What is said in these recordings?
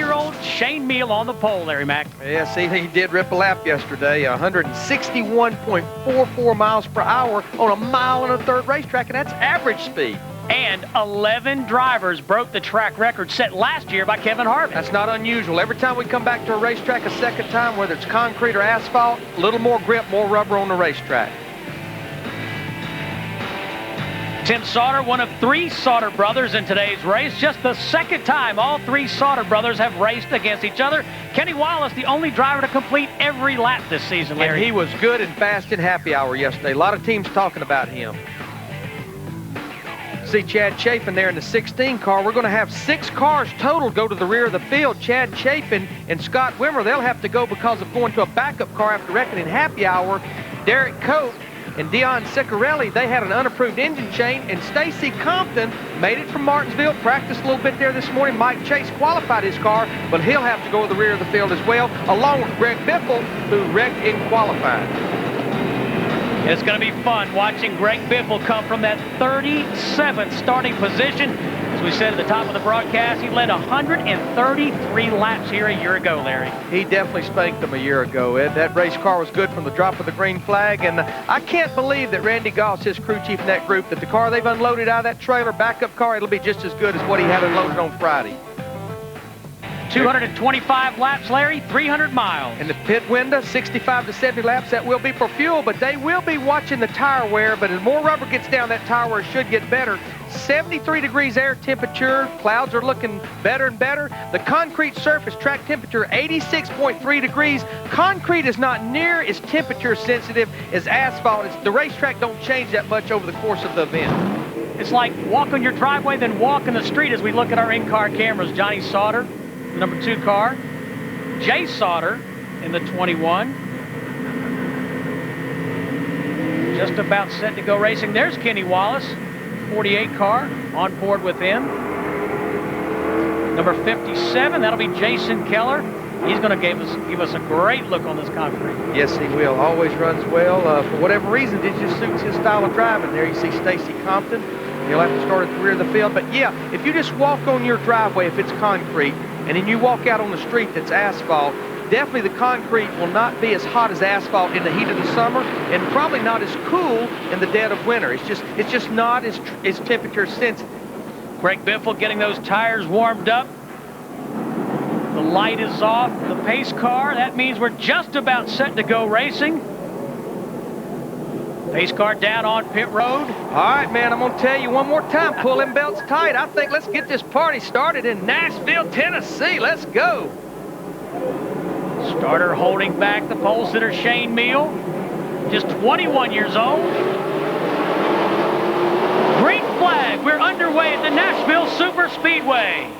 9-year-old Shane Meal on the pole, Larry Mack. Yeah, see, he did rip a lap yesterday, 161.44 miles per hour on a 1.1 racetrack, and that's average speed. And 11 drivers broke the track record set last year by Kevin Harvick. That's not unusual. Every time we come back to a racetrack a second time, whether it's concrete or asphalt, a little more grip, more rubber on the racetrack. Tim Sauter, one of 3 Sauter brothers in today's race. Just the second time all 3 Sauter brothers have raced against each other. Kenny Wallace, the only driver to complete every lap this season, Larry. And he was good and fast in happy hour yesterday. A lot of teams talking about him. See Chad Chafin there in the 16 car. We're going to have 6 cars total go to the rear of the field. Chad Chafin and Scott Wimmer, they'll have to go because of going to a backup car after wrecking in happy hour. Derek Cope and Dion Ciccarelli, they had an unapproved engine change, and Stacy Compton made it from Martinsville, practiced a little bit there this morning. Mike Chase qualified his car, but he'll have to go to the rear of the field as well, along with Greg Biffle, who wrecked in qualifying. It's going to be fun watching Greg Biffle come from that 37th starting position. As we said at the top of the broadcast, he led 133 laps here a year ago, Larry. He definitely spanked them a year ago, Ed. That race car was good from the drop of the green flag, and I can't believe that Randy Goss, his crew chief in that group, that the car they've unloaded out of that trailer, backup car, it'll be just as good as what he had unloaded on Friday. 225 laps, Larry, 300 miles. In the pit window, 65 to 70 laps, that will be for fuel, but they will be watching the tire wear, but as more rubber gets down, that tire wear should get better. 73 degrees air temperature, clouds are looking better and better. The concrete surface track temperature, 86.3 degrees. Concrete is not near as temperature sensitive as asphalt. The racetrack don't change that much over the course of the event. It's like walk on your driveway, then walk in the street as we look at our in-car cameras. Johnny Sauter, number 2 car. Jay Sauter in the 21. Just about set to go racing. There's Kenny Wallace, 48 car, on board with him. Number 57, that'll be Jason Keller. He's going to give us a great look on this concrete. Yes, he will. Always runs well. For whatever reason, it just suits his style of driving. There you see Stacy Compton. He'll have to start at the rear of the field. But yeah, if you just walk on your driveway, if it's concrete, and then you walk out on the street that's asphalt, definitely the concrete will not be as hot as asphalt in the heat of the summer, and probably not as cool in the dead of winter. It's just not as temperature sensitive. Greg Biffle getting those tires warmed up. The light is off. The pace car, that means we're just about set to go racing. Pace car down on pit road. All right, man, I'm going to tell you one more time, pull them belts tight. I think let's get this party started in Nashville, Tennessee. Let's go. Starter holding back the pole sitter, Shane Meal, just 21 years old. Green flag, we're underway at the Nashville Super Speedway.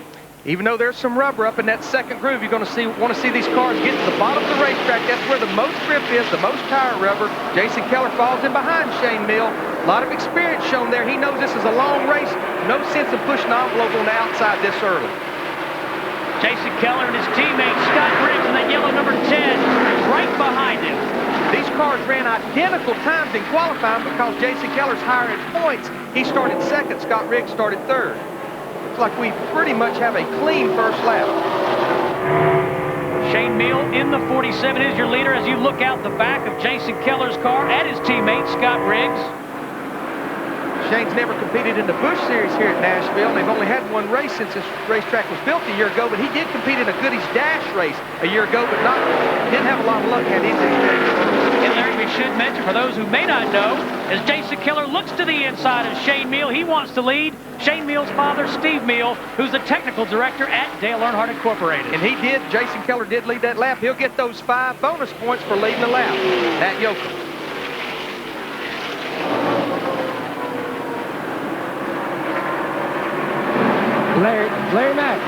Even though there's some rubber up in that second groove, you're going to want to see these cars get to the bottom of the racetrack. That's where the most grip is, the most tire rubber. Jason Keller falls in behind Shane Mill. A lot of experience shown there. He knows this is a long race. No sense of pushing the envelope on the outside this early. Jason Keller and his teammate Scott Riggs in that yellow number 10 right behind him. These cars ran identical times in qualifying because Jason Keller's higher in points. He started second. Scott Riggs started third. Looks like we pretty much have a clean first lap. Shane Meal in the 47 is your leader as you look out the back of Jason Keller's car at his teammate Scott Riggs. Shane's never competed in the Busch Series here at Nashville. They've only had one race since this racetrack was built a year ago, but he did compete in a Goodies Dash race a year ago, but didn't have a lot of luck at his And Larry, we should mention, for those who may not know, as Jason Keller looks to the inside of Shane Meal, he wants to lead. Shane Meal's father, Steve Meal, who's the technical director at Dale Earnhardt Incorporated. And he did, Jason Keller did lead that lap. He'll get those 5 bonus points for leading the lap at Yokohama. Larry Mack.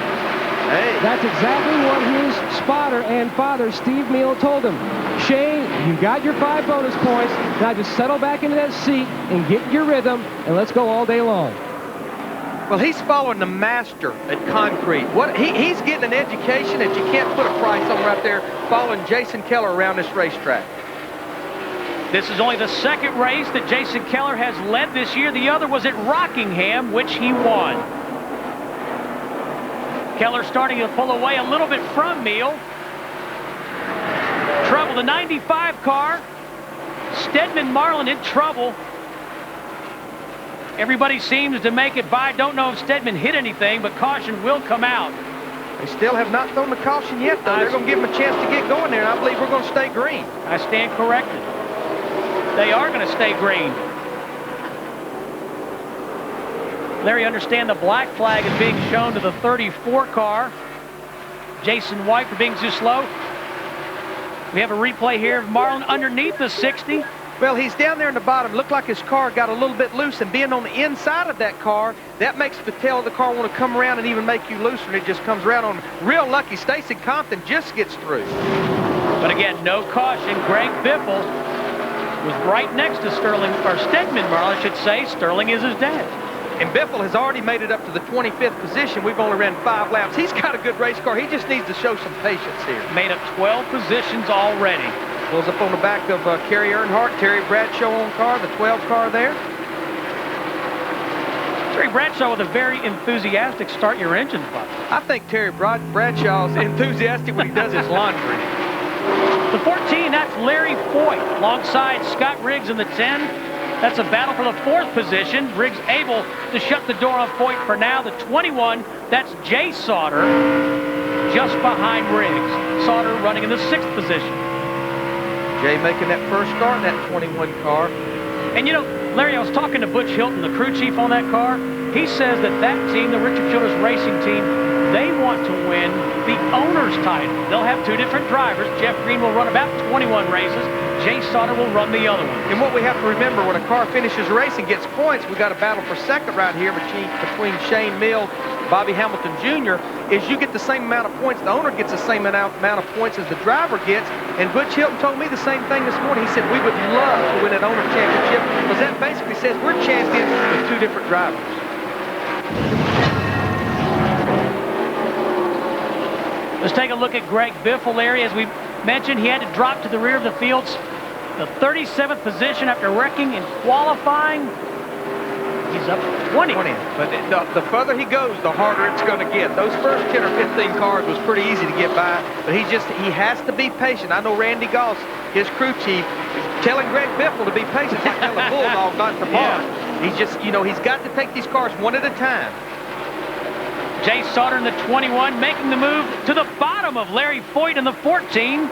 Hey. That's exactly what his spotter and father, Steve Meal, told him. Shane, you got your 5 bonus points. Now just settle back into that seat and get your rhythm, and let's go all day long. Well, he's following the master at concrete. He's getting an education that you can't put a price on right there, following Jason Keller around this racetrack. This is only the second race that Jason Keller has led this year. The other was at Rockingham, which he won. Keller starting to pull away a little bit from Meal. Trouble, the 95 car. Stedman Marlin in trouble. Everybody seems to make it by. Don't know if Stedman hit anything, but caution will come out. They still have not thrown the caution yet, though. They're going to give him a chance to get going there, and I believe we're going to stay green. I stand corrected. They are going to stay green. Larry, understand the black flag is being shown to the 34 car. Jason White for being too slow. We have a replay here of Marlin underneath the 60. Well, he's down there in the bottom. Looked like his car got a little bit loose, and being on the inside of that car, that makes the tail of the car want to come around and even make you looser, and it just comes around on real lucky. Stacy Compton just gets through. But again, no caution. Greg Biffle was right next to Sterling, or Stedman Marlin, I should say. Sterling is his dad. And Biffle has already made it up to the 25th position. We've only ran 5 laps. He's got a good race car. He just needs to show some patience here. Made up 12 positions already. Pulls up on the back of Kerry Earnhardt, Terry Bradshaw on car, the 12 car there. Terry Bradshaw with a very enthusiastic start your engines button. I think Terry Bradshaw's enthusiastic when he does his laundry. The 14, that's Larry Foyt alongside Scott Riggs in the 10. That's a battle for the 4th position. Riggs able to shut the door on Foyt for now. The 21, that's Jay Sauter just behind Riggs. Sauter running in the 6th position. Jay making that first start in that 21 car. And you know, Larry, I was talking to Butch Hilton, the crew chief on that car. He says that that team, the Richard Childress Racing team, they want to win the owner's title. They'll have 2 different drivers. Jeff Green will run about 21 races. Jay Sauter will run the other one. And what we have to remember, when a car finishes a race and gets points, we got a battle for second right here between Shane Mill, Bobby Hamilton Jr., is you get the same amount of points. The owner gets the same amount of points as the driver gets. And Butch Hilton told me the same thing this morning. He said, we would love to win an owner championship, because that basically says we're champions with 2 different drivers. Let's take a look at Greg Biffle, Larry. As we mentioned, he had to drop to the rear of the fields. The 37th position after wrecking in qualifying. He's up 20. But the further he goes, the harder it's going to get. Those first 10 or 15 cars was pretty easy to get by, but he has to be patient. I know Randy Goss, his crew chief, is telling Greg Biffle to be patient, like telling a bulldog not to bark. He's just, you know, he's got to take these cars one at a time. Jay Sauter in the 21 making the move to the bottom of Larry Foyt in the 14.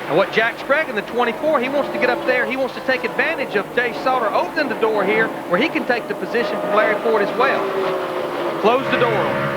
And what Jack Sprague in the 24, he wants to get up there. He wants to take advantage of Jay Sauter opening the door here, where he can take the position from Larry Foyt as well. Close the door on him.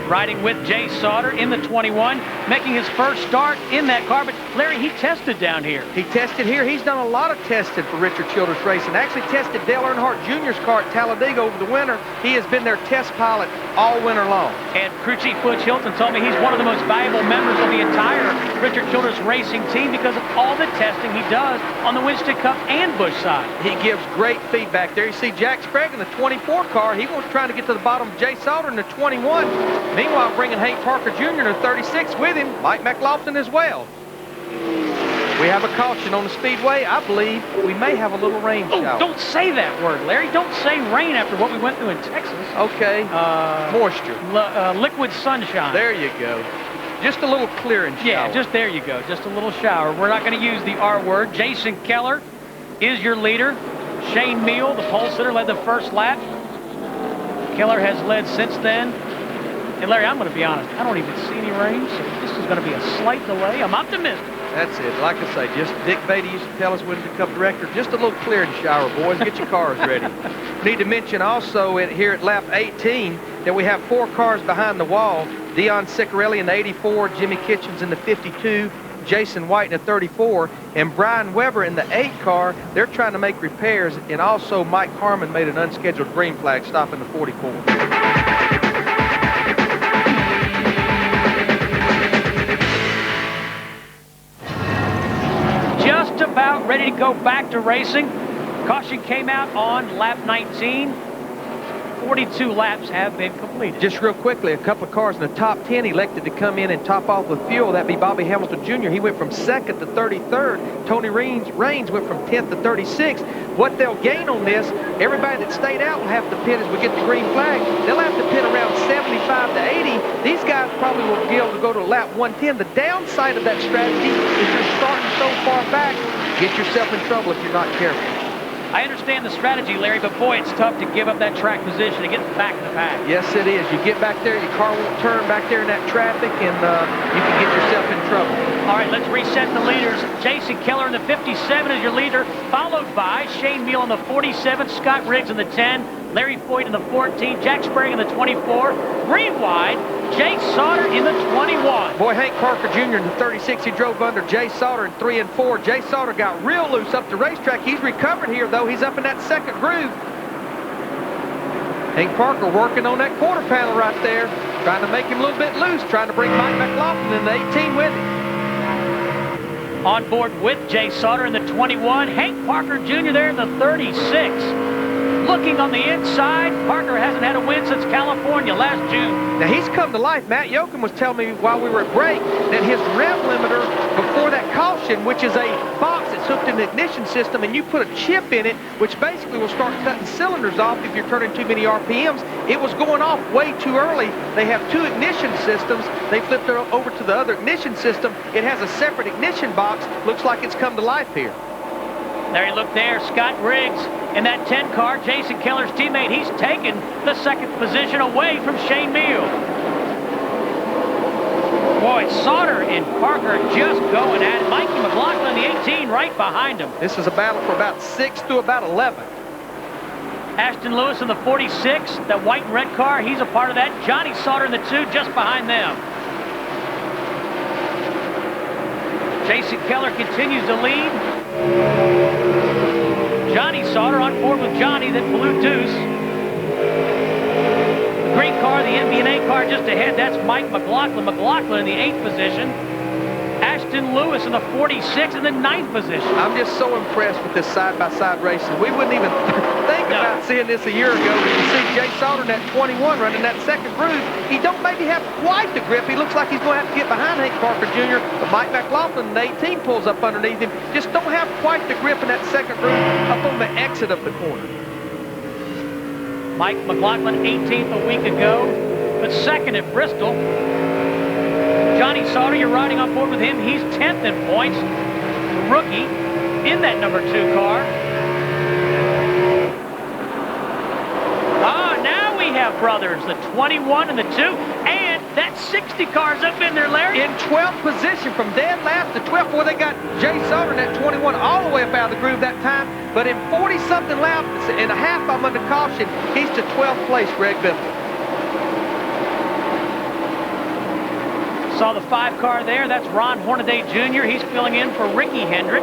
Riding with Jay Sauter in the 21, making his first start in that car. But Larry, he tested down here. He tested here. He's done a lot of testing for Richard Childress Racing. Actually tested Dale Earnhardt Jr.'s car at Talladega over the winter. He has been their test pilot all winter long. And crew chief Butch Hilton told me he's one of the most valuable members of the entire Richard Childress Racing team because of all the testing he does on the Winston Cup and Busch side. He gives great feedback there. You see Jack Sprague in the 24 car. He was trying to get to the bottom of Jay Sauter in the 21. Meanwhile, bringing Hank Parker Jr. in the 36 with him, Mike McLaughlin as well. We have a caution on the speedway. I believe we may have a little rain shower. Don't say that word, Larry. Don't say rain after what we went through in Texas. Okay. Moisture. Liquid sunshine. There you go. Just a little clearing shower. Yeah, just there you go. Just a little shower. We're not going to use the R word. Jason Keller is your leader. Shane Meal, the pole sitter, led the first lap. Keller has led since then. And Larry, I'm going to be honest, I don't even see any rain, so this is going to be a slight delay. I'm optimistic. That's it. Like I say, just Dick Beatty used to tell us when to Cup director, just a little clearing shower, boys. Get your cars ready. Need to mention also here at lap 18 that we have 4 cars behind the wall. Dion Ciccarelli in the 84, Jimmy Kitchens in the 52, Jason White in the 34, and Brian Weber in the 8 car. They're trying to make repairs, and also Mike Harmon made an unscheduled green flag stop in the 44. Just about ready to go back to racing. Caution came out on lap 19. 42 laps have been completed. Just real quickly, a couple of cars in the top 10 elected to come in and top off with fuel. That'd be Bobby Hamilton Jr. He went from 2nd to 33rd. Tony Raines went from 10th to 36th. What they'll gain on this, everybody that stayed out will have to pit as we get the green flag. They'll have to pit around 75 to 80 go to lap 110. The downside of that strategy is you're starting so far back, get yourself in trouble if you're not careful. I understand the strategy, Larry, but boy, it's tough to give up that track position to get back in the pack. Yes, it is. You get back there, your car won't turn back there in that traffic, and you can get yourself in trouble. All right, let's reset the leaders. Jason Keller in the 57 is your leader, followed by Shane Meal in the 47, Scott Riggs in the 10, Larry Foyt in the 14, Jack Sprague in the 24, green wide, Jay Sauter in the 21. Boy, Hank Parker Jr. in the 36, he drove under Jay Sauter in 3 and 4. Jay Sauter got real loose up the racetrack. He's recovered here, though. He's up in that second groove. Hank Parker working on that quarter panel right there, trying to make him a little bit loose, trying to bring Mike McLaughlin in the 18 with him. On board with Jay Sauter in the 21, Hank Parker Jr. there in the 36. Looking on the inside, Parker hasn't had a win since California last June. Now he's come to life. Matt Yoakum was telling me while we were at break that his rev limiter before that caution, which is a box that's hooked in the ignition system, and you put a chip in it, which basically will start cutting cylinders off if you're turning too many RPMs. It was going off way too early. They have 2 ignition systems. They flipped it over to the other ignition system. It has a separate ignition box. Looks like it's come to life here. Larry, look there, Scott Riggs in that 10 car, Jason Keller's teammate. He's taken the second position away from Shane Meal. Boy, Sauter and Parker just going at it. Mikey McLaughlin, the 18, right behind him. This is a battle for about 6 to about 11. Ashton Lewis in the 46, that white and red car, he's a part of that. Johnny Sauter in the 2, just behind them. Jason Keller continues to lead. Johnny Sauter on board with Johnny, that blue deuce. The green car, the MB&A car just ahead, that's Mike McLaughlin. McLaughlin in the 8th position. Ashton Lewis in the 46 in the 9th position. I'm just so impressed with this side-by-side racing. We wouldn't even think about seeing this a year ago. You see Jay Sauter in that 21 running that second groove. He don't maybe have quite the grip. He looks like he's going to have to get behind Hank Parker Jr., but Mike McLaughlin in the 18 pulls up underneath him. Just don't have quite the grip in that second groove up on the exit of the corner. Mike McLaughlin 18th a week ago, but second at Bristol. Johnny Sauter, you're riding on board with him. He's 10th in points. Rookie in that number 2 car. Ah, now we have brothers, the 21 and the 2, and that 60 car's up in there, Larry. In 12th position from dead last to 12th. Boy, they got Jay Sauter in that 21 all the way up out of the groove that time. But in 40-something laps and a half, I'm under caution. He's to 12th place, Greg Biffle. Saw the 5 car there. That's Ron Hornaday Jr. He's filling in for Ricky Hendrick.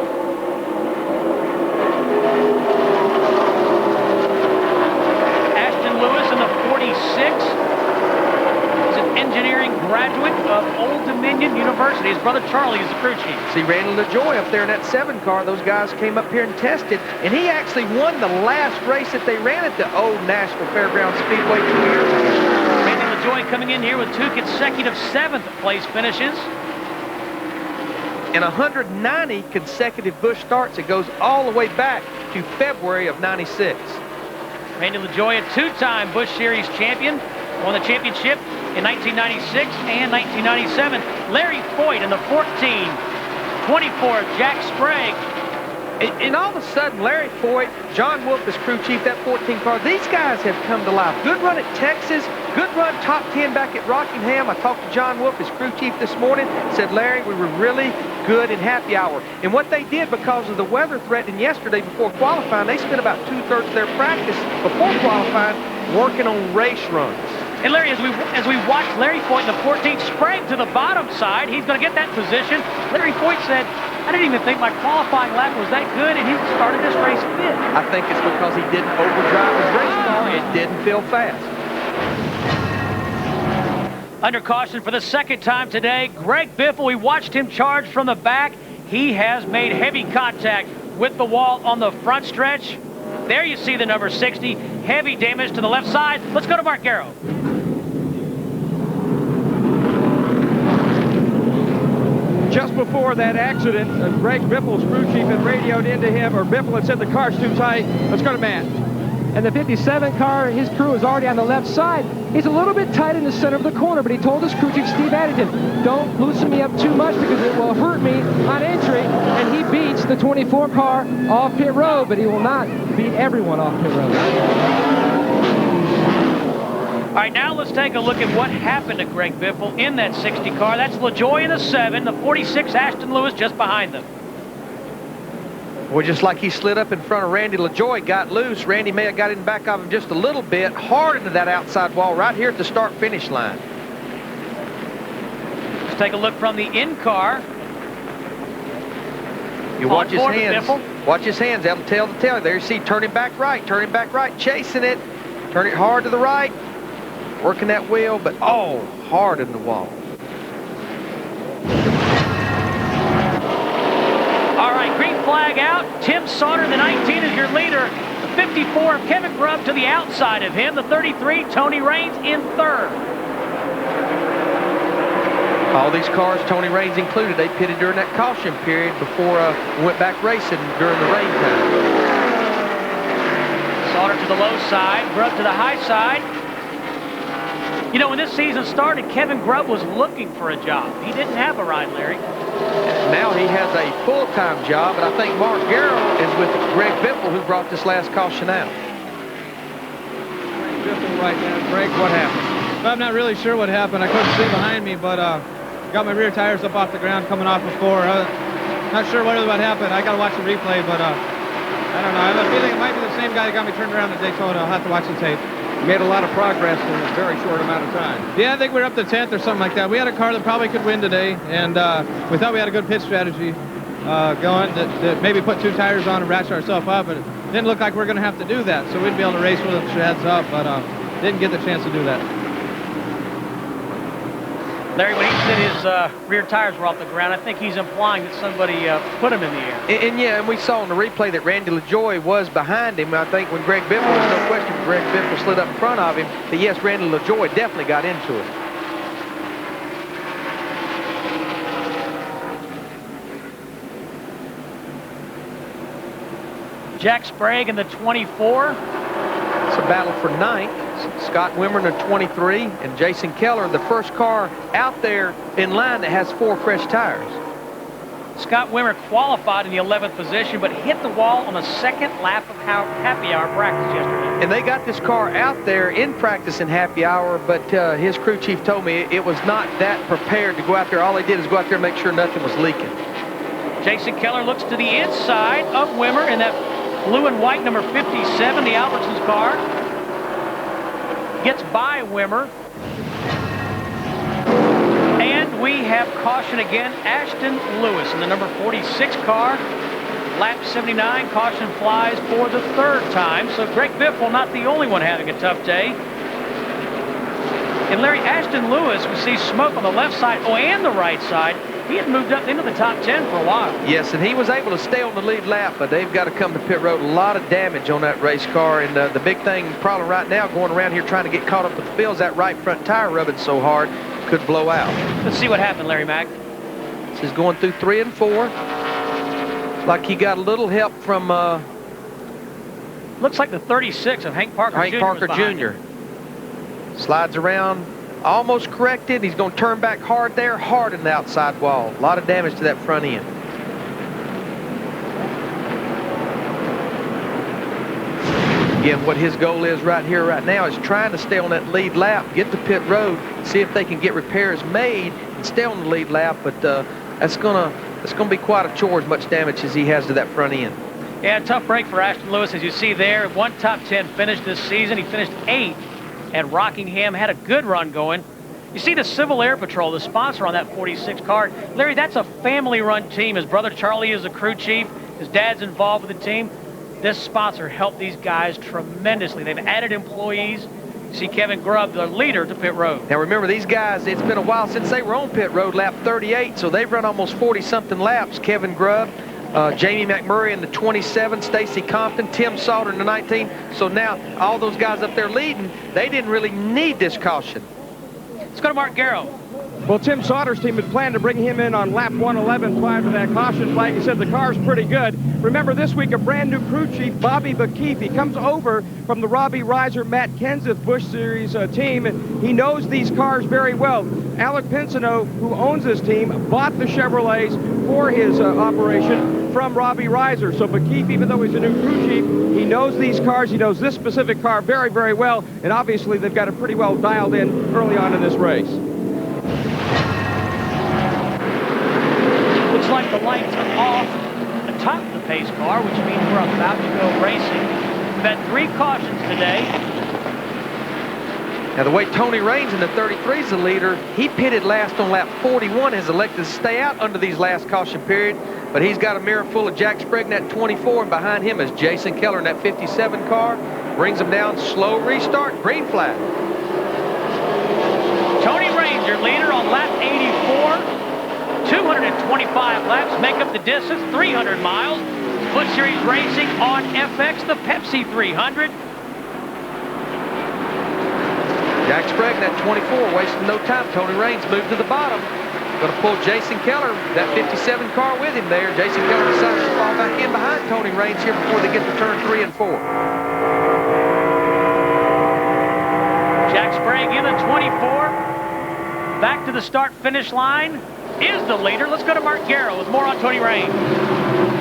Ashton Lewis in the 46. He's an engineering graduate of Old Dominion University. His brother Charlie is the crew chief. See Randy LaJoy up there in that 7 car. Those guys came up here and tested, and he actually won the last race that they ran at the old Nashville Fairgrounds Speedway 2 years ago. Joy coming in here with 2 consecutive 7th place finishes. In 190 consecutive Busch starts, it goes all the way back to February of '96. Randy LaJoy, a 2-time Busch Series champion, won the championship in 1996 and 1997. Larry Foyt in the 14, 24, Jack Sprague. And all of a sudden, Larry Foyt, John Wolf is crew chief, that 14 car, these guys have come to life. Good run at Texas, good run top 10 back at Rockingham. I talked to John Wolf, his crew chief, this morning, said, Larry, we were really good in happy hour. And what they did, because of the weather threatening yesterday before qualifying, they spent about 2/3 of their practice before qualifying working on race runs. And Larry, as we watch Larry Foyt in the 14th, Sprague to the bottom side, he's going to get that position. Larry Foyt said, I didn't even think my qualifying lap was that good, and he started this race fifth. I think it's because he didn't overdrive his race car. It didn't feel fast. Under caution for the 2nd time today, Greg Biffle. We watched him charge from the back. He has made heavy contact with the wall on the front stretch. There you see the number 60. Heavy damage to the left side. Let's go to Mark Garrow. Just before that accident, Greg Biffle's crew chief had radioed into him, or Biffle had said the car's too tight. Let's go to Matt. And the 57 car, his crew is already on the left side. He's a little bit tight in the center of the corner, but he told his crew chief, Steve Addington, don't loosen me up too much because it will hurt me on entry. And he beats the 24 car off pit road, but he will not beat everyone off pit road. All right, now let's take a look at what happened to Greg Biffle in that 60 car. That's LaJoie in the 7, the 46 Ashton Lewis just behind them. Well, just like he slid up in front of Randy LaJoie, got loose. Randy may have got in back of him just a little bit, hard into that outside wall right here at the start-finish line. Let's take a look from the in-car. You watch his hands. Watch his hands. That'll tell the tale. There you see, turning back right, chasing it. Turn it hard to the right. Working that wheel, but oh, hard in the wall. All right, green flag out. Tim Sauter, the 19, is your leader. The 54, Kevin Grubb to the outside of him. The 33, Tony Raines in third. All these cars, Tony Raines included, they pitted during that caution period before we went back racing during the rain time. Sauter to the low side, Grubb to the high side. You know, when this season started, Kevin Grubb was looking for a job. He didn't have a ride, Larry. Now he has a full-time job, and I think Mark Garrow is with Greg Biffle, who brought this last caution out. Greg Biffle right now. Greg, what happened? Well, I'm not really sure what happened. I couldn't see behind me, but got my rear tires up off the ground coming off before. Not sure what happened. I got to watch the replay, but I don't know. I have a feeling it might be the same guy that got me turned around at Daytona. I'll have to watch the tape. Made a lot of progress in a very short amount of time. Yeah, I think we're up to 10th or something like that. We had a car that probably could win today, and we thought we had a good pit strategy going that maybe put 2 tires on and ratchet ourselves up, but it didn't look like we're going to have to do that, so we'd be able to race with the sheds up, but didn't get the chance to do that. Larry, when he said his rear tires were off the ground, I think he's implying that somebody put them in the air. And yeah, and we saw in the replay that Randy LaJoie was behind him. I think when Greg Biffle, there's no question, Greg Biffle slid up in front of him. But yes, Randy LaJoie definitely got into it. Jack Sprague in the 24. It's a battle for ninth. Scott Wimmer in the 23 and Jason Keller, the first car out there in line that has 4 fresh tires. Scott Wimmer qualified in the 11th position, but hit the wall on the second lap of happy hour practice yesterday. And they got this car out there in practice in happy hour, but his crew chief told me it was not that prepared to go out there. All they did is go out there and make sure nothing was leaking. Jason Keller looks to the inside of Wimmer in that blue and white number 57, the Albertsons car. Gets by Wimmer. And we have caution again. Ashton Lewis in the number 46 car. Lap 79, caution flies for the 3rd time. So Greg Biffle not the only one having a tough day. And Larry, Ashton Lewis, we see smoke on the left side, and the right side. He had moved up into the top 10 for a while. Yes, and he was able to stay on the lead lap, but they've got to come to pit road. A lot of damage on that race car, and the big problem right now going around here trying to get caught up with the fields, that right front tire rubbing so hard could blow out. Let's see what happened, Larry Mack. This is going through 3 and 4. Like he got a little help from... looks like the 36 of Hank Parker Jr. Slides around. Almost corrected. He's going to turn back hard there, hard in the outside wall. A lot of damage to that front end. Again, what his goal is right here, right now, is trying to stay on that lead lap, get to pit road, see if they can get repairs made and stay on the lead lap. But that's going to be quite a chore, as much damage as he has to that front end. Yeah, tough break for Ashton Lewis, as you see there. 1 top 10 finish this season. He finished 8th at Rockingham, had a good run going. You see the Civil Air Patrol, the sponsor on that 46 car. Larry, that's a family-run team. His brother Charlie is the crew chief. His dad's involved with the team. This sponsor helped these guys tremendously. They've added employees. You see Kevin Grubb, the leader, to pit road. Now remember, these guys, it's been a while since they were on pit road, lap 38, so they've run almost 40-something laps. Kevin Grubb, Jamie McMurray in the 27, Stacy Compton, Tim Sauter in the 19. So now all those guys up there leading, they didn't really need this caution. Let's go to Mark Garrow. Well, Tim Sauter's team had planned to bring him in on lap 111 prior to that caution flag. He said the car's pretty good. Remember, this week, a brand new crew chief, Bobby McKeefe. He comes over from the Robbie Reiser, Matt Kenseth Busch Series team, and he knows these cars very well. Alec Pinsino, who owns this team, bought the Chevrolets for his operation from Robbie Reiser. So McKeefe, even though he's a new crew chief, he knows these cars. He knows this specific car very, very well, and obviously they've got it pretty well dialed in early on in this race. Looks like the lights are off atop the pace car, which means we're about to go racing. We've had 3 cautions today. Now, the way Tony Raines in the 33 is the leader, he pitted last on lap 41, has elected to stay out under these last caution period, but he's got a mirror full of Jack Sprague in that 24, and behind him is Jason Keller in that 57 car. Brings him down, slow restart, green flag. Tony Raines, your leader on lap 84. 225 laps make up the distance, 300 miles. Busch Series Racing on FX, the Pepsi 300. Jack Sprague, that 24, wasting no time. Tony Raines moved to the bottom. Going to pull Jason Keller, that 57 car with him there. Jason Keller decided to fall back in behind Tony Raines here before they get to turn 3 and 4. Jack Sprague in the 24. Back to the start-finish line is the leader. Let's go to Mark Garrow with more on Tony Raines.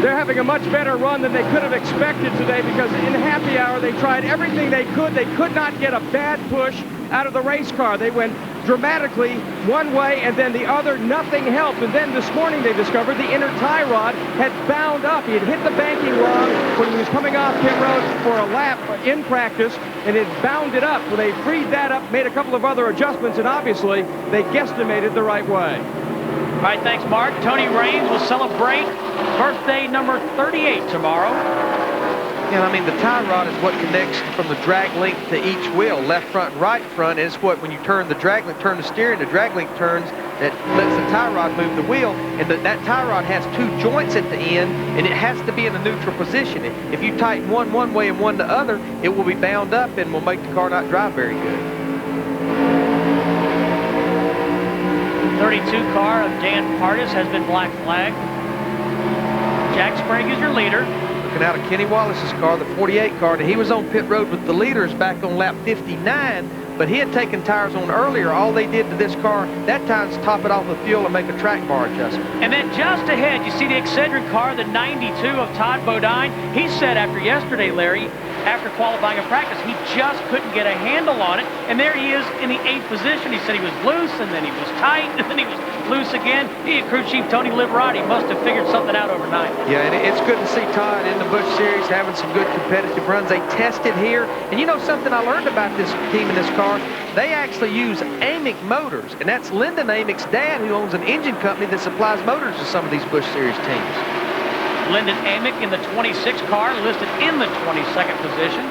They're having a much better run than they could have expected today, because in happy hour they tried everything they could. They could not get a bad push out of the race car. They went dramatically one way and then the other. Nothing helped. And then this morning they discovered the inner tie rod had bound up. He had hit the banking wrong when he was coming off pit road for a lap in practice, and it bound it up. Well, they freed that up, made a couple of other adjustments, and obviously they guesstimated the right way. All right, thanks, Mark. Tony Raines will celebrate birthday number 38 tomorrow. Yeah, I mean, the tie rod is what connects from the drag link to each wheel, left front and right front. And it's what, when you turn the drag link, turn the steering, the drag link turns, that lets the tie rod move the wheel. And that tie rod has 2 joints at the end, and it has to be in a neutral position. If you tighten one way and one the other, it will be bound up and will make the car not drive very good. 32 car of Dan Pardis has been black flagged. Jack Sprague is your leader. Looking out of Kenny Wallace's car, the 48 car, and he was on pit road with the leaders back on lap 59, but he had taken tires on earlier. All they did to this car that time is top it off with fuel and make a track bar adjustment. And then just ahead, you see the Excedrin car, the 92 of Todd Bodine. He said after yesterday, Larry, after qualifying in practice, he just couldn't get a handle on it. And there he is in the 8th position. He said he was loose, and then he was tight, and then he was loose again. He and crew chief Tony Liberati must have figured something out overnight. Yeah, and it's good to see Todd in the Busch Series having some good competitive runs. They tested here. And you know something I learned about this team in this car? They actually use Amick motors, and that's Lyndon Amick's dad, who owns an engine company that supplies motors to some of these Busch Series teams. Lyndon Amick in the 26 car, listed in the 22nd position.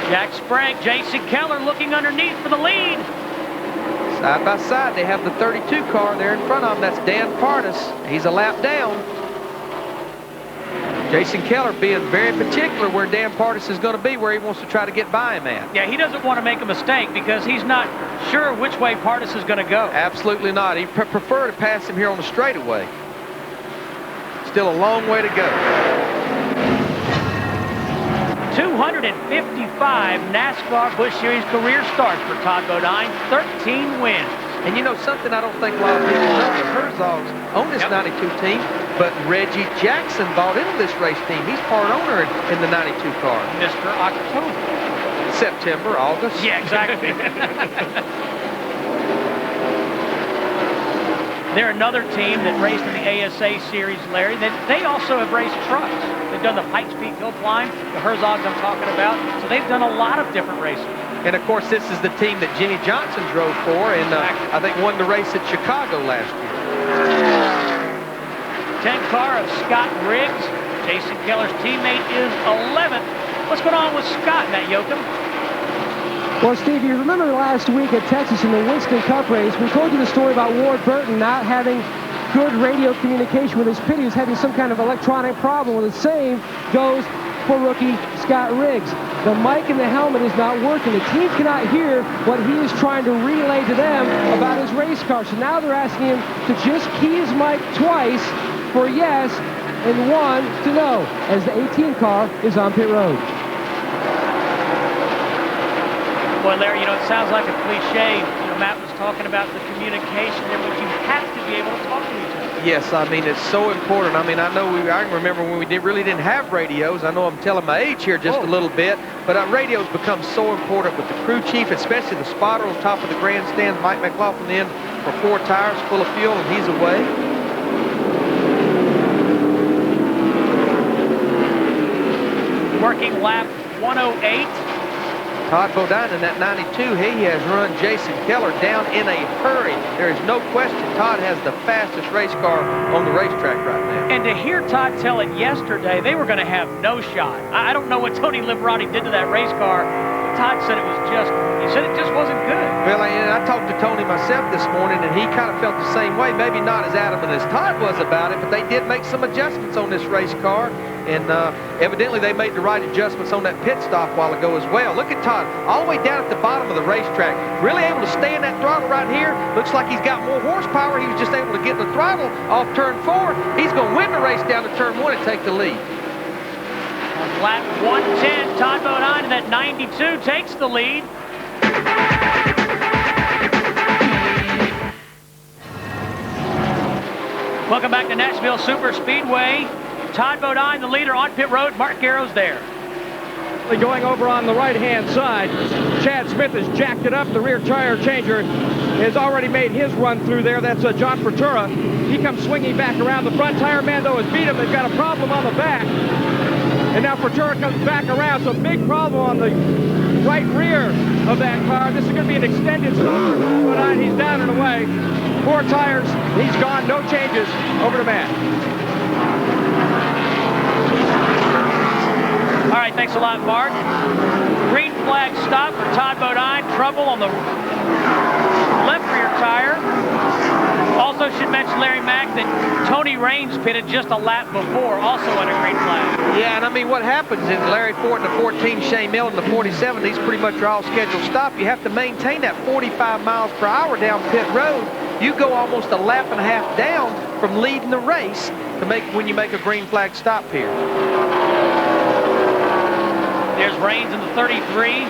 Jack Sprague, Jason Keller looking underneath for the lead. Side by side, they have the 32 car there in front of them. That's Dan Pardis. He's a lap down. Jason Keller being very particular where Dan Pardis is going to be, where he wants to try to get by him at. Yeah, he doesn't want to make a mistake because he's not sure which way Pardis is going to go. Absolutely not. He'd prefer to pass him here on the straightaway. Still a long way to go. 255 NASCAR Busch Series career starts for Todd Bodine, 13 wins. And you know something I don't think a lot of people know, the Herzogs own this 92 team, but Reggie Jackson bought into this race team. He's part owner in the 92 car. Mr. October. September, August. Yeah, exactly. They're another team that raced in the ASA series, Larry. They also have raced trucks. They've done the Pikes Peak Hill Climb, the Herzogs I'm talking about. So they've done a lot of different races. And, of course, this is the team that Jimmy Johnson drove for and I think won the race at Chicago last year. 10 car of Scott Riggs. Jason Keller's teammate is 11th. What's going on with Scott, Matt Yoakum? Well, Steve, you remember last week at Texas in the Winston Cup race, we told you the story about Ward Burton not having good radio communication with his pit. He was having some kind of electronic problem. Well, the same goes for rookie Scott Riggs. the mic in the helmet is not working. The team cannot hear what he is trying to relay to them about his race car. So now they're asking him to just key his mic twice for yes and 1 to no, as the 18 car is on pit road. Boy, Larry, it sounds like a cliche. Matt was talking about the communication there, but you have to be able to talk to each other. Yes, I mean, it's so important. I mean, I can remember when we really didn't have radios. I know I'm telling my age here just a little bit, but radios become so important with the crew chief, especially the spotter on top of the grandstand. Mike McLaughlin in for 4 tires full of fuel, and he's away. Working lap 108. Todd Bodine in that 92, he has run Jason Keller down in a hurry. There is no question Todd has the fastest race car on the racetrack right now. And to hear Todd tell it yesterday, they were going to have no shot. I don't know what Tony Liberati did to that race car. But Todd said he said it just wasn't good. Well, I talked to Tony myself this morning, and he kind of felt the same way. Maybe not as adamant as Todd was about it, but they did make some adjustments on this race car. And evidently they made the right adjustments on that pit stop a while ago as well. Look at Todd, all the way down at the bottom of the racetrack. Really able to stay in that throttle right here. Looks like he's got more horsepower. He was just able to get the throttle off turn 4. He's going to win the race down to turn 1 and take the lead. On lap 110, Todd Bodine in that 92 takes the lead. Welcome back to Nashville Super Speedway. Todd Bodine, the leader on pit road. Mark Garrow's there. Going over on the right-hand side, Chad Smith has jacked it up. The rear tire changer has already made his run through there. That's John Fertura. He comes swinging back around. The front tire man, though, has beat him. They've got a problem on the back. And now Fertura comes back around. So big problem on the right rear of that car. This is going to be an extended stop for Todd Bodine. He's down and away. 4 tires. He's gone. No changes. Over to Matt. All right, thanks a lot, Mark. Green flag stop for Todd Bodine. Trouble on the left rear tire. Also should mention, Larry Mack, that Tony Raines pitted just a lap before, also under green flag. Yeah, and I mean, what happens in Larry Ford in the 14, Shane Mill in the 47, these pretty much are all scheduled stop. You have to maintain that 45 miles per hour down pit road. You go almost a lap and a half down from leading the race to when you make a green flag stop here. There's Raines in the 33.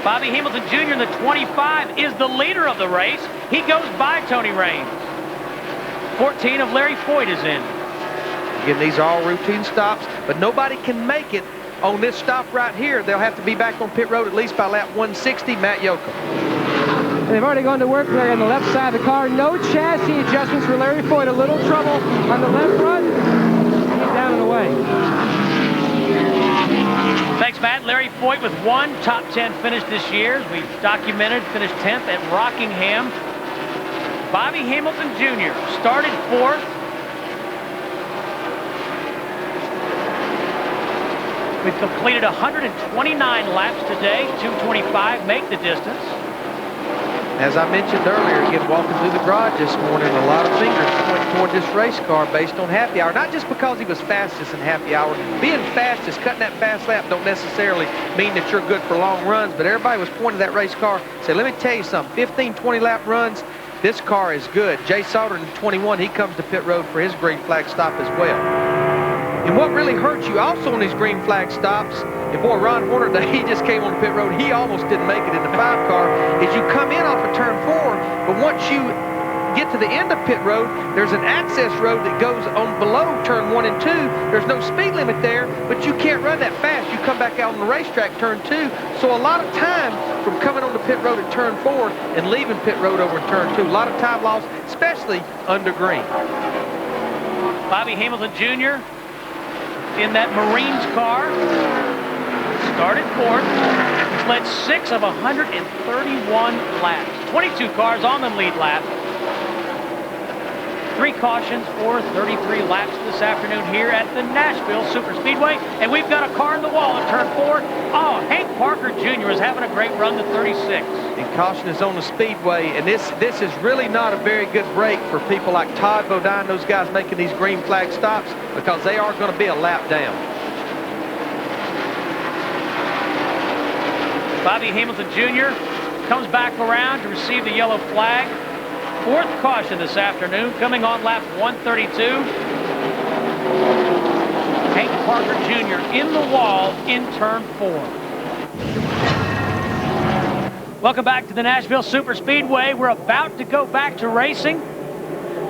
Bobby Hamilton Jr. in the 25 is the leader of the race. He goes by Tony Raines. 14 of Larry Foyt is in. Again, these are all routine stops, but nobody can make it on this stop right here. They'll have to be back on pit road at least by lap 160. Matt Yoakum. They've already gone to work there on the left side of the car. No chassis adjustments for Larry Foyt. A little trouble on the left front. He's down and away. Thanks, Matt. Larry Foyt with 1 top 10 finish this year. We've documented, finished 10th at Rockingham. Bobby Hamilton Jr. started 4th. We've completed 129 laps today. 225 make the distance. As I mentioned earlier, again, walking through the garage this morning, a lot of fingers pointing toward this race car based on happy hour. Not just because he was fastest in happy hour. Being fastest, cutting that fast lap don't necessarily mean that you're good for long runs, but everybody was pointing that race car. Say, let me tell you something, 15, 20 lap runs, this car is good. Jay Sauter in 21, he comes to pit road for his green flag stop as well. And what really hurts you also on these green flag stops, and boy, Ron Horner, he just came on the pit road. He almost didn't make it in the 5 car, is you come in off of turn 4, but once you get to the end of pit road, there's an access road that goes on below turn 1 and 2. There's no speed limit there, but you can't run that fast. You come back out on the racetrack turn 2. So a lot of time from coming on the pit road at turn 4 and leaving pit road over in turn 2. A lot of time lost, especially under green. Bobby Hamilton Jr. in that Marines car. Started 4th. He's led 6 of 131 laps. 22 cars on the lead lap. 3 cautions for 33 laps this afternoon here at the Nashville Super Speedway. And we've got a car in the wall at turn 4. Oh, Hank Parker Jr. is having a great run to 36. And caution is on the speedway, and this is really not a very good break for people like Todd Bodine, those guys making these green flag stops, because they are going to be a lap down. Bobby Hamilton Jr. comes back around to receive the yellow flag. 4th caution this afternoon, coming on lap 132. Hank Parker Jr. in the wall in turn 4. Welcome back to the Nashville Superspeedway. We're about to go back to racing.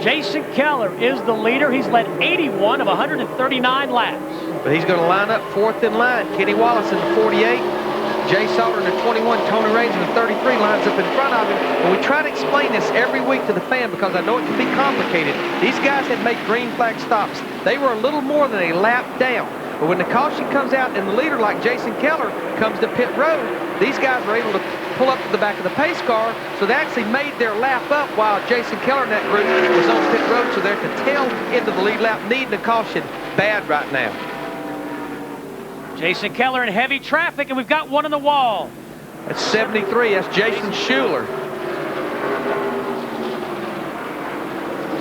Jason Keller is the leader. He's led 81 of 139 laps. But he's going to line up 4th in line. Kenny Wallace in the 48. Jay Sauter in the 21, Tony Raines in the 33 lines up in front of him. And we try to explain this every week to the fan because I know it can be complicated. These guys had made green flag stops. They were a little more than a lap down. But when the caution comes out and the leader like Jason Keller comes to pit road, these guys were able to pull up to the back of the pace car, so they actually made their lap up while Jason Keller and that group was on pit road, so they're at the tail end of the lead lap, needing a caution bad right now. Jason Keller in heavy traffic, and we've got one on the wall. That's 73. That's Jason Schuler.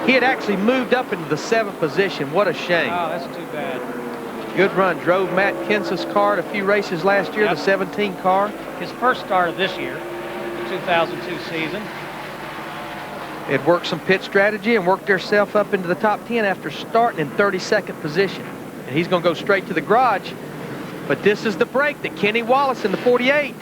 He had actually moved up into the 7th position. What a shame. Oh, that's too bad. Good run. Drove Matt Kenseth's car at a few races last year, Yep. the 17 car. His first start of this year, the 2002 season. It worked some pit strategy and worked themselves up into the top 10 after starting in 32nd position. And he's going to go straight to the garage. But this is the break that Kenny Wallace in the 48,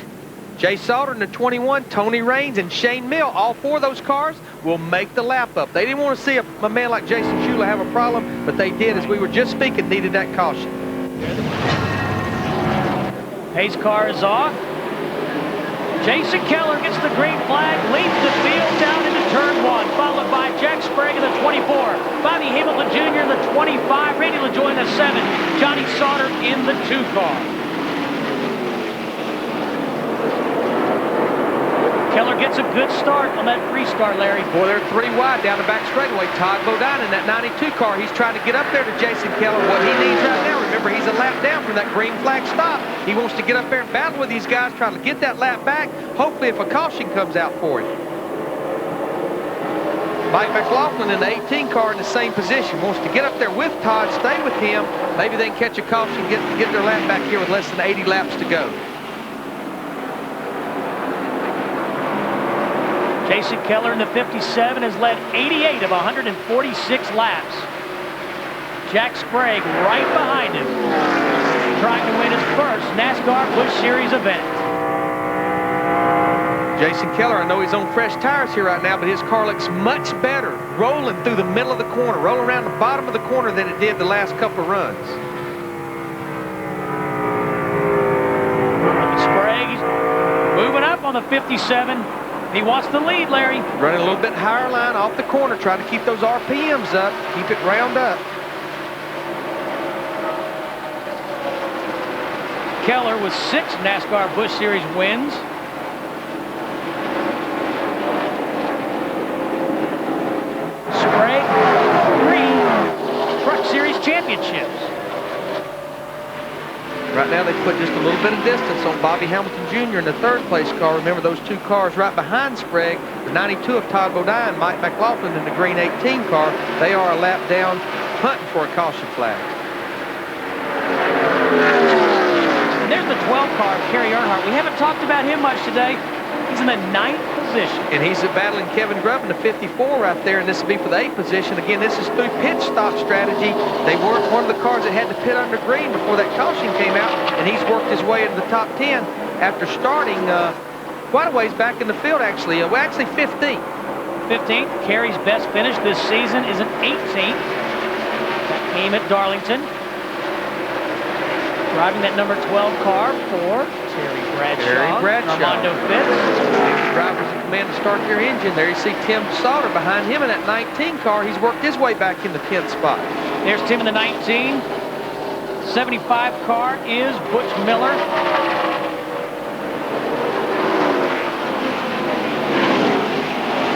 Jay Sauter in the 21, Tony Raines, and Shane Mill, all 4 of those cars will make the lap up. They didn't want to see a man like Jason Schuler have a problem, but they did, as we were just speaking, needed that caution. Pace car is off. Jason Keller gets the green flag, leads the field down into turn 1, followed by Jack Sprague in the 24, Bobby Hamilton Jr. in the 25, Randy LaJoie in the 7, Johnny Sauter in the 2 car. Keller gets a good start on that restart, Larry. Boy, they're 3 wide down the back straightaway. Todd Bodine in that 92 car. He's trying to get up there to Jason Keller. What he needs right now, remember, he's a lap down from that green flag stop. He wants to get up there and battle with these guys, trying to get that lap back. Hopefully, if a caution comes out for him. Mike McLaughlin in the 18 car in the same position. Wants to get up there with Todd, stay with him. Maybe they can catch a caution, get their lap back here with less than 80 laps to go. Jason Keller in the 57 has led 88 of 146 laps. Jack Sprague right behind him, trying to win his first NASCAR Busch Series event. Jason Keller, I know he's on fresh tires here right now, but his car looks much better rolling through the middle of the corner, rolling around the bottom of the corner than it did the last couple of runs. Sprague, he's moving up on the 57. He wants the lead, Larry. Running a little bit higher line off the corner, trying to keep those RPMs up, keep it round up. Keller with 6 NASCAR Busch Series wins. Sprague, 3 Truck Series championships. Right now, they put just a little bit of distance on Bobby Hamilton Jr. in the 3rd place car. Remember, those 2 cars right behind Sprague, the 92 of Todd Bodine, Mike McLaughlin in the green 18 car. They are a lap down, hunting for a caution flag. And there's the 12 car, Kerry Earnhardt. We haven't talked about him much today. He's in the 9th position. And he's battling Kevin Grubb in the 54 right there, and this will be for the 8th position. Again, this is through pit stop strategy. They weren't one of the cars that had to pit under green before that caution came out, and he's worked his way into the top 10 after starting quite a ways back in the field, actually. Well, actually 15th. 15th. Kerry's best finish this season is an 18th. That came at Darlington. Driving that number 12 car for Terry Bradshaw. Armando Fitz. Drivers in command to start their engine. There you see Tim Sauter behind him in that 19 car. He's worked his way back in the 10th spot. There's Tim in the 19. 75 car is Butch Miller.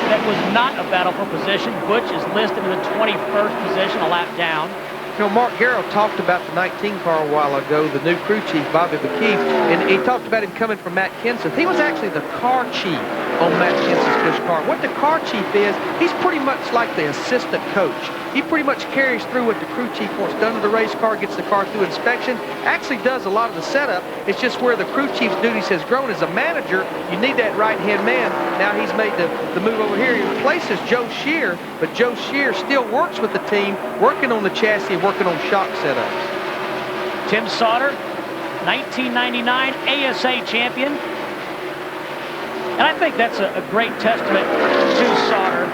That was not a battle for position. Butch is listed in the 21st position, a lap down. You know, Mark Garrow talked about the 19 car a while ago, the new crew chief, Bobby McKee, and he talked about him coming from Matt Kenseth. He was actually the car chief on Matt Kenseth's Busch car. What the car chief is, he's pretty much like the assistant coach. He pretty much carries through what the crew chief wants done to the race car, gets the car through inspection, actually does a lot of the setup. It's just where the crew chief's duties has grown. As a manager, you need that right-hand man. Now he's made the move over here. He replaces Joe Shear, but Joe Shear still works with the team, working on the chassis, working on shock setups. Tim Sauter, 1999 ASA champion. And I think that's a great testament to Sauter.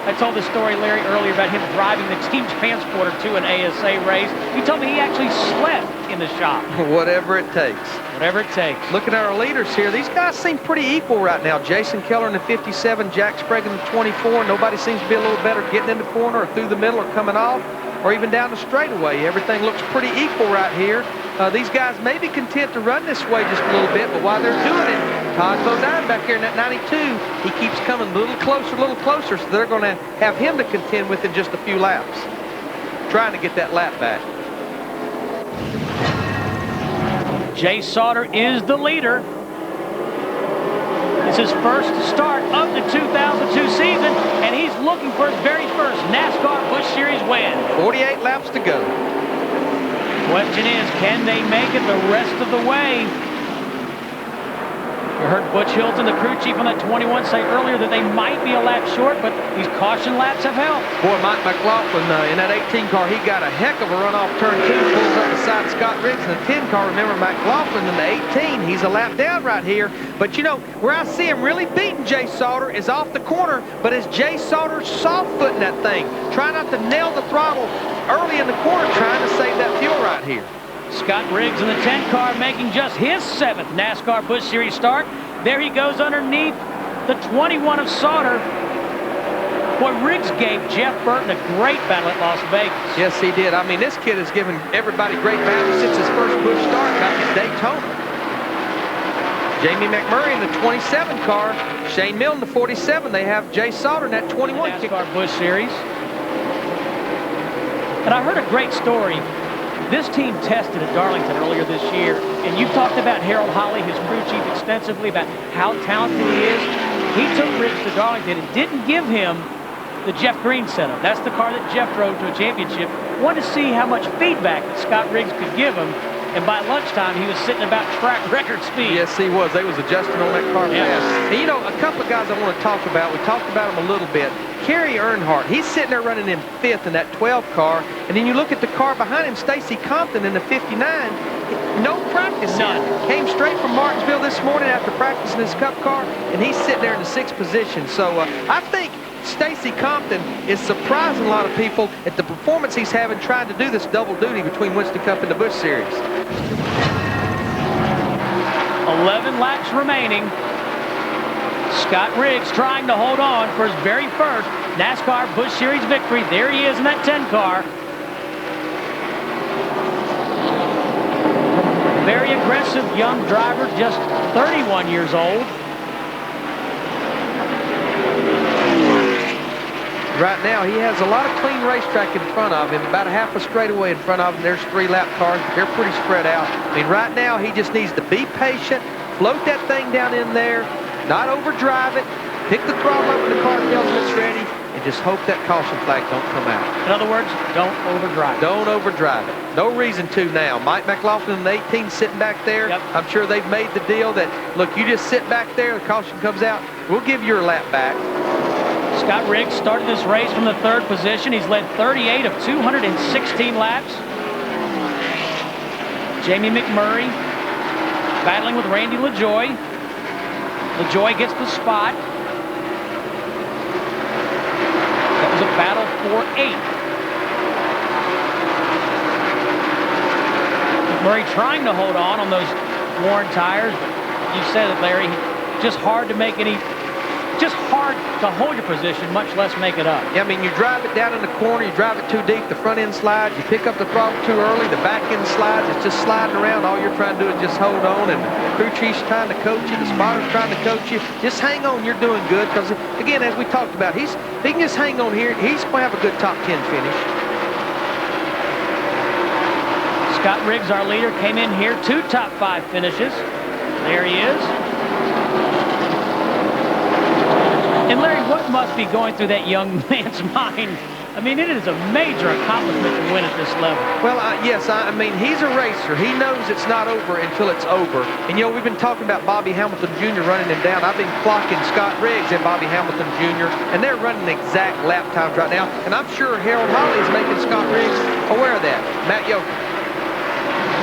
I told this story, Larry, earlier about him driving the team transporter to an ASA race. He told me he actually slept in the shop. Whatever it takes. Whatever it takes. Looking at our leaders here, these guys seem pretty equal right now. Jason Keller in the 57, Jack Sprague in the 24. Nobody seems to be a little better getting in the corner or through the middle or coming off or even down the straightaway. Everything looks pretty equal right here. These guys may be content to run this way just a little bit, but while they're doing it, Todd Bodine back here in that 92, he keeps coming a little closer, so they're going to have him to contend with in just a few laps, trying to get that lap back. Jay Sauter is the leader. It's his first start of the 2002 season, and he's looking for his very first NASCAR Busch Series win. 48 laps to go. Question is, can they make it the rest of the way? You heard Butch Hilton, the crew chief on that 21, say earlier that they might be a lap short, but these caution laps have helped. Boy, Mike McLaughlin in that 18 car, he got a heck of a run off turn 2, pulls up beside Scott Riggs in the 10 car. Remember, McLaughlin in the 18, he's a lap down right here. But, you know, where I see him really beating Jay Sauter is off the corner, but as Jay Sauter soft-footing that thing, trying not to nail the throttle early in the corner, trying to save that fuel right here. Scott Riggs in the 10 car making just his 7th NASCAR Busch Series start. There he goes underneath the 21 of Sauter. Boy, Riggs gave Jeff Burton a great battle at Las Vegas. Yes, he did. I mean, this kid has given everybody great battles since his first Busch start back at Daytona. Jamie McMurray in the 27 car. Shane Milne in the 47. They have Jay Sauter in that 21. NASCAR Busch Series. And I heard a great story. This team tested at Darlington earlier this year, and you've talked about Harold Holley, his crew chief, extensively about how talented he is. He took Riggs to Darlington and didn't give him the Jeff Green setup. That's the car that Jeff drove to a championship. Wanted to see how much feedback that Scott Riggs could give him, and by lunchtime, he was sitting about track record speed. Yes, he was. They was adjusting on that car fast. And, you know, a couple of guys I want to talk about. We talked about them a little bit. Kerry Earnhardt, he's sitting there running in 5th in that 12 car, and then you look at the car behind him, Stacy Compton in the 59, no practice. None. Came straight from Martinsville this morning after practicing his Cup car, and he's sitting there in the 6th position. So I think Stacy Compton is surprising a lot of people at the performance he's having trying to do this double duty between Winston Cup and the Busch Series. 11 laps remaining. Scott Riggs trying to hold on for his very first NASCAR Busch Series victory. There he is in that 10 car. Very aggressive young driver, just 31 years old. Right now, he has a lot of clean racetrack in front of him, about a half a straightaway in front of him. There's 3-lap cars, but they're pretty spread out. I mean, right now, he just needs to be patient, float that thing down in there, not overdrive it, pick the throttle up when the car tells him it's ready, and just hope that caution flag don't come out. In other words, don't overdrive it. Don't overdrive it. No reason to now. Mike McLaughlin in the 18 sitting back there. Yep. I'm sure they've made the deal that, look, you just sit back there, the caution comes out, we'll give your lap back. Scott Riggs started this race from the 3rd position. He's led 38 of 216 laps. Jamie McMurray battling with Randy LaJoie. LaJoie gets the spot. That was a battle for 8th. McMurray trying to hold on those worn tires. But you said it, Larry. Just hard to make any... Just hard to hold your position, much less make it up. Yeah, I mean, you drive it down in the corner, you drive it too deep, the front end slides, you pick up the throttle too early, the back end slides, it's just sliding around. All you're trying to do is just hold on, and the crew chief's trying to coach you, the spotter's trying to coach you. Just hang on, you're doing good, because, again, as we talked about, he can just hang on here, he's going to have a good top 10 finish. Scott Riggs, our leader, came in here, 2 top 5 finishes. There he is. be going through that young man's mind? I mean, it is a major accomplishment to win at this level. Well, yes, I mean, he's a racer. He knows it's not over until it's over. And, you know, we've been talking about Bobby Hamilton Jr. running him down. I've been clocking Scott Riggs and Bobby Hamilton Jr., and they're running exact lap times right now. And I'm sure Harold Holley is making Scott Riggs aware of that. Matt Yoakum.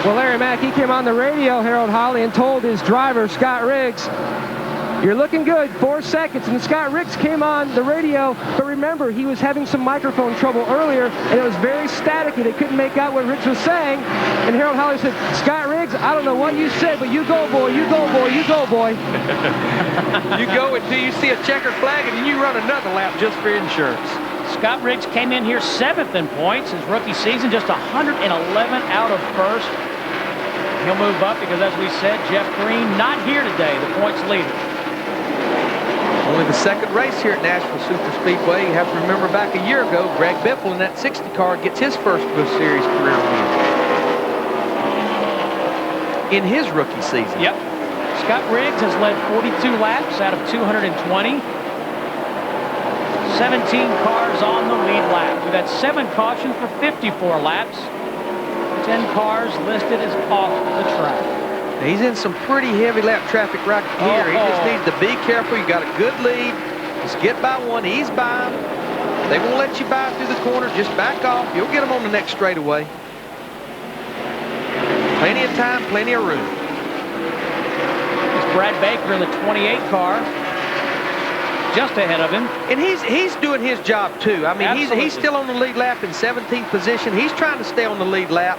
Well, Larry Mack, he came on the radio, Harold Holley, and told his driver, Scott Riggs, you're looking good, 4 seconds. And Scott Riggs came on the radio, but remember, he was having some microphone trouble earlier, and it was very staticky. They couldn't make out what Riggs was saying. And Harold Holley said, Scott Riggs, I don't know what you said, but you go, boy, you go, boy, you go, boy. You go until you see a checkered flag, and then you run another lap just for insurance. Scott Riggs came in here 7th in points his rookie season, just 111 out of first. He'll move up because, as we said, Jeff Green not here today, the points leader. Only the second race here at Nashville Super Speedway. You have to remember back a year ago, Greg Biffle in that 60 car gets his first Busch Series career win in his rookie season. Yep. Scott Riggs has led 42 laps out of 220. 17 cars on the lead lap. We've had 7 cautions for 54 laps. 10 cars listed as off the track. He's in some pretty heavy lap traffic right here. He just needs to be careful. You got a good lead. Just get by one. Ease by him. They won't let you by through the corner. Just back off. You'll get them on the next straightaway. Plenty of time, plenty of room. It's Brad Baker in the 28 car. Just ahead of him. And he's doing his job too. I mean, he's still on the lead lap in 17th position. He's trying to stay on the lead lap.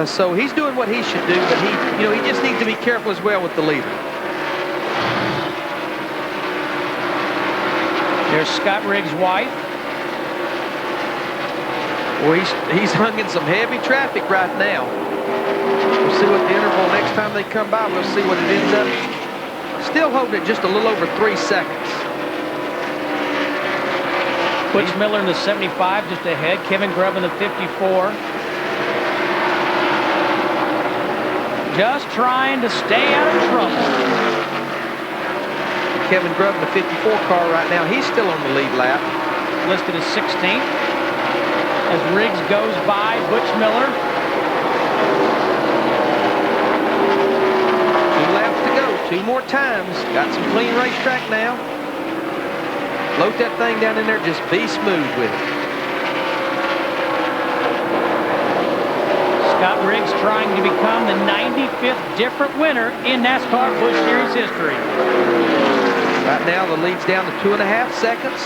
So he's doing what he should do, but he just needs to be careful as well with the leader. There's Scott Riggs' wife. Well, he's hung in some heavy traffic right now. We'll see what the interval next time they come by. We'll see what it ends up. Still holding it just a little over 3 seconds. Butch Miller in the 75 just ahead. Kevin Grubb in the 54. Just trying to stay out of trouble. Kevin Grubb in the 54 car right now. He's still on the lead lap. Listed as 16th. As Riggs goes by Butch Miller. 2 laps to go. 2 more times. Got some clean racetrack now. Float that thing down in there. Just be smooth with it. Scott Riggs trying to become the 95th different winner in NASCAR Busch Series history. Right now, the lead's down to 2.5 seconds.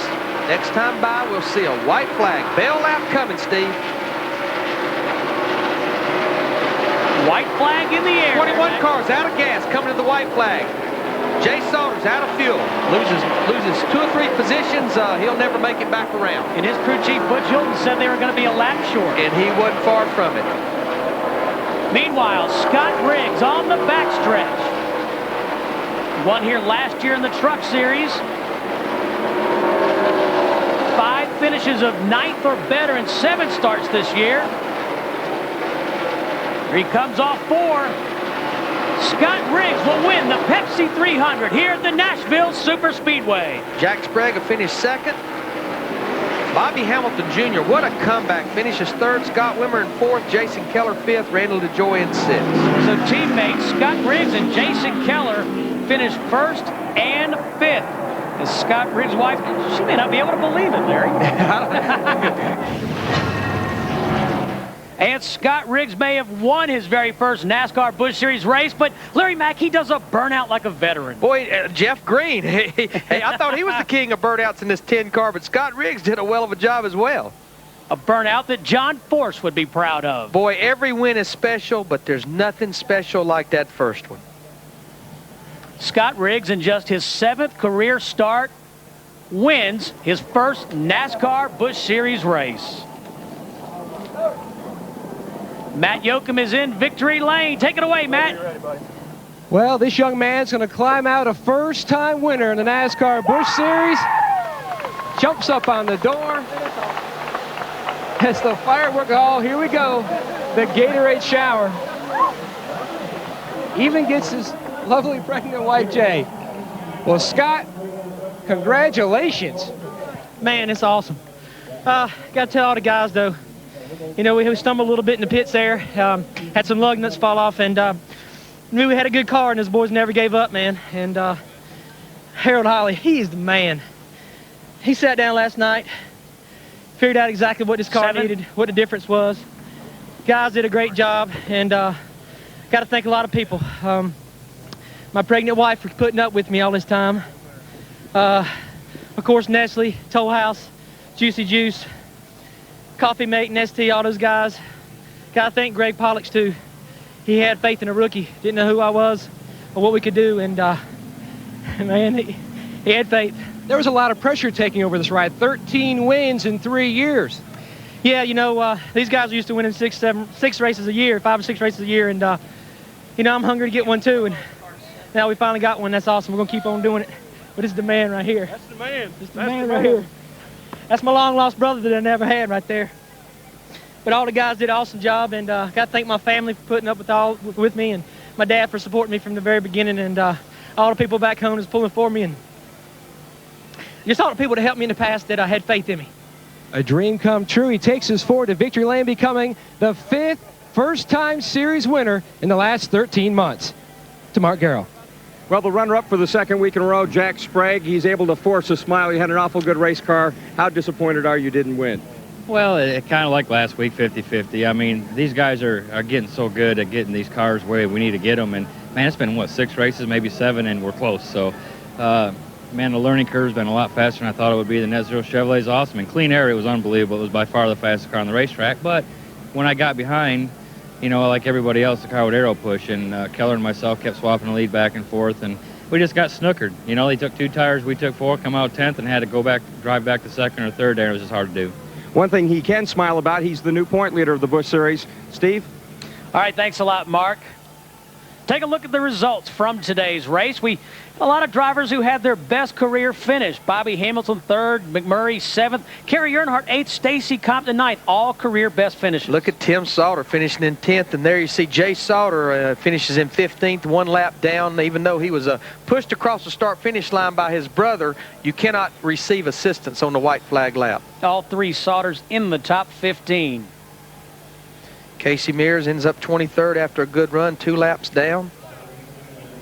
Next time by, we'll see a white flag. Bell lap coming, Steve. White flag in the air. 21 cars out of gas coming to the white flag. Jay Salters out of fuel. Loses 2 or 3 positions. He'll never make it back around. And his crew chief, Butch Hilton, said they were going to be a lap short. And he wasn't far from it. Meanwhile, Scott Riggs on the backstretch. Won here last year in the Truck Series. 5 finishes of 9th or better in 7 starts this year. Here he comes off 4. Scott Riggs will win the Pepsi 300 here at the Nashville Super Speedway. Jack Sprague finished 2nd. Bobby Hamilton Jr., what a comeback. Finishes 3rd. Scott Wimmer in 4th. Jason Keller 5th. Randall DeJoy in 6th. So teammates Scott Riggs and Jason Keller finished 1st and 5th. And Scott Riggs' wife, she may not be able to believe it, Larry. And Scott Riggs may have won his very first NASCAR Busch Series race, but Larry Mack, he does a burnout like a veteran. Boy, Jeff Green, hey, I thought he was the king of burnouts in this 10 car, but Scott Riggs did a well of a job as well. A burnout that John Force would be proud of. Boy, every win is special, but there's nothing special like that first one. Scott Riggs, in just his 7th career start, wins his first NASCAR Busch Series race. Matt Yoakum is in victory lane. Take it away, Matt. Well, this young man's going to climb out a first-time winner in the NASCAR Busch Series. Jumps up on the door. It's the firework. Oh, here we go. The Gatorade shower. Even gets his lovely pregnant wife, Jay. Well, Scott, congratulations. Man, it's awesome. Got to tell all the guys, though, you know, we stumbled a little bit in the pits there, had some lug nuts fall off, and knew we had a good car, and those boys never gave up, man. And Harold Holly, he's the man. He sat down last night, figured out exactly what this car needed, what the difference was. Guys did a great job, and got to thank a lot of people. My pregnant wife for putting up with me all this time. Of course, Nestle, Toll House, Juicy Juice, Coffee Mate, and ST, all those guys. Got to thank Greg Pollux, too. He had faith in a rookie, didn't know who I was or what we could do, and man, he had faith. There was a lot of pressure taking over this ride. 13 wins in 3 years. Yeah, you know, these guys are used to winning 6 races a year, 5 or 6 races a year, and you know, I'm hungry to get one too, and now we finally got one. That's awesome. We're gonna keep on doing it. But it's the man right here. That's the man. It's the man right here. That's my long-lost brother that I never had right there. But all the guys did an awesome job, and got to thank my family for putting up with me, and my dad for supporting me from the very beginning, and all the people back home that's pulling for me, and just all the people that helped me in the past that had faith in me. A dream come true. He takes us forward to victory lane, becoming the 5th first-time series winner in the last 13 months. To Mark Garrow. Well, the runner-up for the second week in a row, Jack Sprague, he's able to force a smile. He had an awful good race car. How disappointed are you didn't win? Well, it kind of like last week, 50-50. I mean, these guys are getting so good at getting these cars where we need to get them. And, man, it's been, what, 6 races, maybe 7, and we're close. So, man, the learning curve's been a lot faster than I thought it would be. The Net Zero Chevrolet's awesome. In clean air, it was unbelievable. It was by far the fastest car on the racetrack. But when I got behind, you know, like everybody else, the car would aero push. And Keller and myself kept swapping the lead back and forth. And we just got snookered. You know, they took 2 tires, we took 4, come out 10th, and had to go back, drive back to 2nd or 3rd there. It was just hard to do. One thing he can smile about, he's the new point leader of the Busch Series. Steve? All right, thanks a lot, Mark. Take a look at the results from today's race. We a lot of drivers who had their best career finish. Bobby Hamilton 3rd, McMurray 7th, Kerry Earnhardt 8th, Stacy Compton 9th, all career best finishes. Look at Tim Sauter finishing in 10th, and there you see Jay Sauter finishes in 15th, 1 lap down. Even though he was pushed across the start-finish line by his brother, you cannot receive assistance on the white flag lap. All 3 Sauters in the top 15. Casey Mears ends up 23rd after a good run, 2 laps down.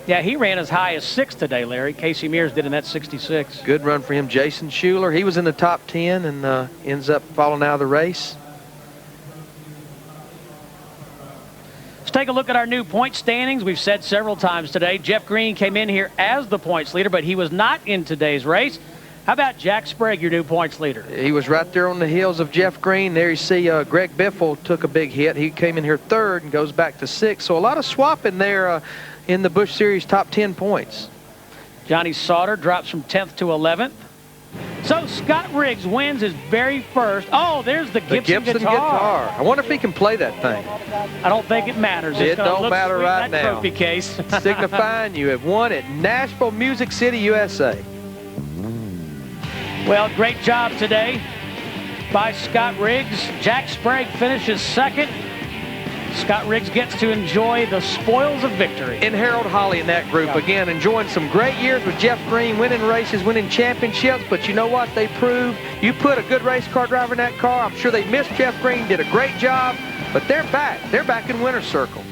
Yeah, he ran as high as 6th today, Larry. Casey Mears did in that 66. Good run for him. Jason Schuler, he was in the top 10 and ends up falling out of the race. Let's take a look at our new point standings. We've said several times today, Jeff Green came in here as the points leader, but he was not in today's race. How about Jack Sprague, your new points leader? He was right there on the heels of Jeff Green. There you see Greg Biffle took a big hit. He came in here 3rd and goes back to 6th. So a lot of swapping there in the Busch Series top 10 points. Johnny Sauter drops from 10th to 11th. So Scott Riggs wins his very first. Oh, there's the Gibson guitar. I wonder if he can play that thing. I don't think it matters. It don't matter right now. Trophy case. Signifying you have won at Nashville, Music City, USA. Well, great job today by Scott Riggs. Jack Sprague finishes 2nd. Scott Riggs gets to enjoy the spoils of victory. And Harold Holly in that group, again, enjoying some great years with Jeff Green, winning races, winning championships. But you know what? They proved you put a good race car driver in that car. I'm sure they missed Jeff Green, did a great job. But they're back. They're back in winner's circle.